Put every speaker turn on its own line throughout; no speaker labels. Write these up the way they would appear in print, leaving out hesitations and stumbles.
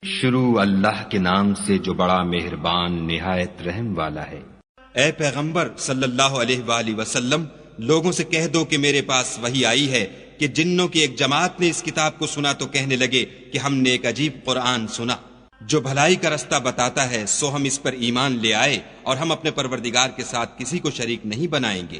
شروع اللہ کے نام سے جو بڑا مہربان نہایت رحم والا ہے۔
اے پیغمبر صلی اللہ علیہ وآلہ وسلم، لوگوں سے کہہ دو کہ میرے پاس وحی آئی ہے کہ جنوں کی ایک جماعت نے اس کتاب کو سنا تو کہنے لگے کہ ہم نے ایک عجیب قرآن سنا جو بھلائی کا رستہ بتاتا ہے، سو ہم اس پر ایمان لے آئے اور ہم اپنے پروردگار کے ساتھ کسی کو شریک نہیں بنائیں گے۔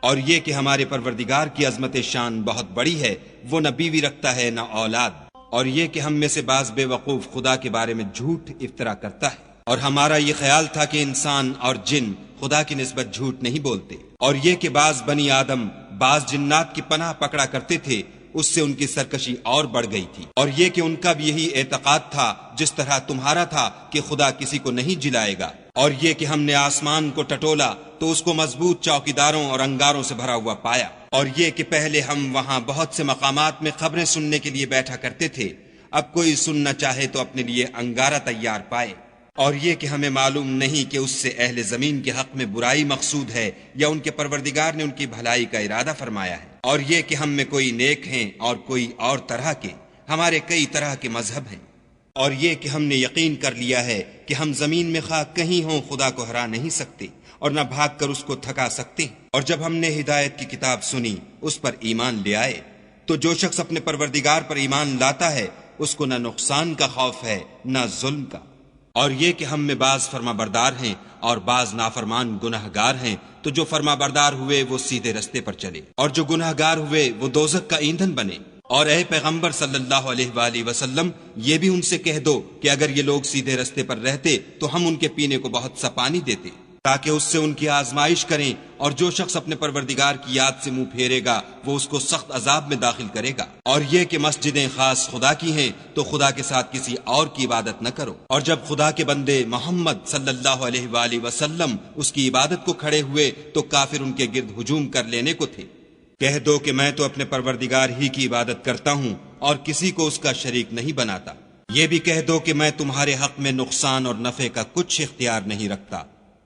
اور یہ کہ ہمارے پروردگار کی عظمت شان بہت بڑی ہے، وہ نہ بیوی رکھتا ہے نہ اولاد، اور یہ کہ ہم میں سے بعض بے وقوف خدا کے بارے میں جھوٹ افطرا کرتا ہے، اور ہمارا یہ خیال تھا کہ انسان اور جن خدا کی نسبت جھوٹ نہیں بولتے، اور یہ کہ بعض بنی آدم بعض جنات کی پناہ پکڑا کرتے تھے، اس سے ان کی سرکشی اور بڑھ گئی تھی، اور یہ کہ ان کا بھی یہی اعتقاد تھا جس طرح تمہارا تھا کہ خدا کسی کو نہیں جلائے گا، اور یہ کہ ہم نے آسمان کو ٹٹولا تو اس کو مضبوط چوکیداروں اور انگاروں سے بھرا ہوا پایا، اور یہ کہ پہلے ہم وہاں بہت سے مقامات میں خبریں سننے کے لیے بیٹھا کرتے تھے، اب کوئی سننا چاہے تو اپنے لیے انگارہ تیار پائے، اور یہ کہ ہمیں معلوم نہیں کہ اس سے اہل زمین کے حق میں برائی مقصود ہے یا ان کے پروردگار نے ان کی بھلائی کا ارادہ فرمایا ہے، اور یہ کہ ہم میں کوئی نیک ہیں اور کوئی اور طرح کے، ہمارے کئی طرح کے مذہب ہیں، اور یہ کہ ہم نے یقین کر لیا ہے کہ ہم زمین میں خواہ کہیں ہوں خدا کو ہرا نہیں سکتے اور نہ بھاگ کر اس کو تھکا سکتے، اور جب ہم نے ہدایت کی کتاب سنی اس پر ایمان لے آئے، تو جو شخص اپنے پروردگار پر ایمان لاتا ہے اس کو نہ نقصان کا خوف ہے نہ ظلم کا، اور یہ کہ ہم میں بعض فرما بردار ہیں اور بعض نافرمان گناہگار ہیں، تو جو فرما بردار ہوئے وہ سیدھے رستے پر چلے اور جو گناہگار ہوئے وہ دوزخ کا ایندھن بنے۔ اور اے پیغمبر صلی اللہ علیہ وآلہ وسلم، یہ بھی ان سے کہہ دو کہ اگر یہ لوگ سیدھے رستے پر رہتے تو ہم ان کے پینے کو بہت سا پانی دیتے تاکہ اس سے ان کی آزمائش کریں، اور جو شخص اپنے پروردگار کی یاد سے منہ پھیرے گا وہ اس کو سخت عذاب میں داخل کرے گا، اور یہ کہ مسجدیں خاص خدا کی ہیں تو خدا کے ساتھ کسی اور کی عبادت نہ کرو۔ اور جب خدا کے بندے محمد صلی اللہ علیہ وآلہ وسلم اس کی عبادت کو کھڑے ہوئے تو کافر ان کے گرد ہجوم کر لینے کو تھے، کہہ دو کہ میں تو اپنے پروردگار ہی کی عبادت کرتا ہوں اور کسی کو اس کا شریک نہیں بناتا، یہ بھی کہہ دو کہ میں تمہارے حق میں نقصان اور نفع کا کچھ اختیار نہیں رکھتا،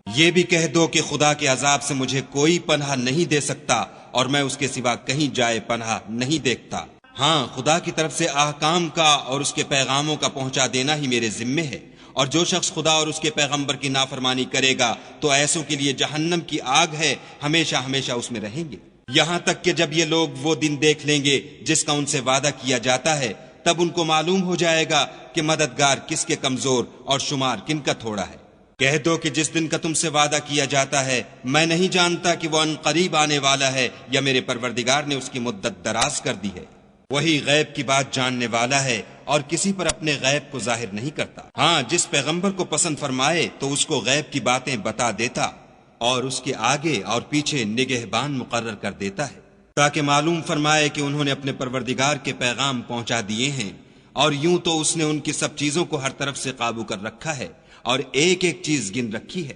یہ بھی کہہ دو کہ خدا کے عذاب سے مجھے کوئی پناہ نہیں دے سکتا اور میں اس کے سوا کہیں جائے پناہ نہیں دیکھتا، ہاں خدا کی طرف سے احکام کا اور اس کے پیغاموں کا پہنچا دینا ہی میرے ذمے ہے، اور جو شخص خدا اور اس کے پیغمبر کی نافرمانی کرے گا تو ایسوں کے لیے جہنم کی آگ ہے، ہمیشہ ہمیشہ اس میں رہیں گے، یہاں تک کہ جب یہ لوگ وہ دن دیکھ لیں گے جس کا ان سے وعدہ کیا جاتا ہے، تب ان کو معلوم ہو جائے گا کہ مددگار کس کے کمزور اور شمار کن کا تھوڑا ہے۔ کہہ دو کہ جس دن کا تم سے وعدہ کیا جاتا ہے میں نہیں جانتا کہ وہ ان قریب آنے والا ہے یا میرے پروردگار نے اس کی مدت دراز کر دی ہے، وہی غیب کی بات جاننے والا ہے اور کسی پر اپنے غیب کو ظاہر نہیں کرتا، ہاں جس پیغمبر کو پسند فرمائے تو اس کو غیب کی باتیں بتا دیتا اور اس کے آگے اور پیچھے نگہبان مقرر کر دیتا ہے تاکہ معلوم فرمائے کہ انہوں نے اپنے پروردگار کے پیغام پہنچا دیے ہیں، اور یوں تو اس نے ان کی سب چیزوں کو ہر طرف سے قابو کر رکھا ہے اور ایک ایک چیز گن رکھی ہے۔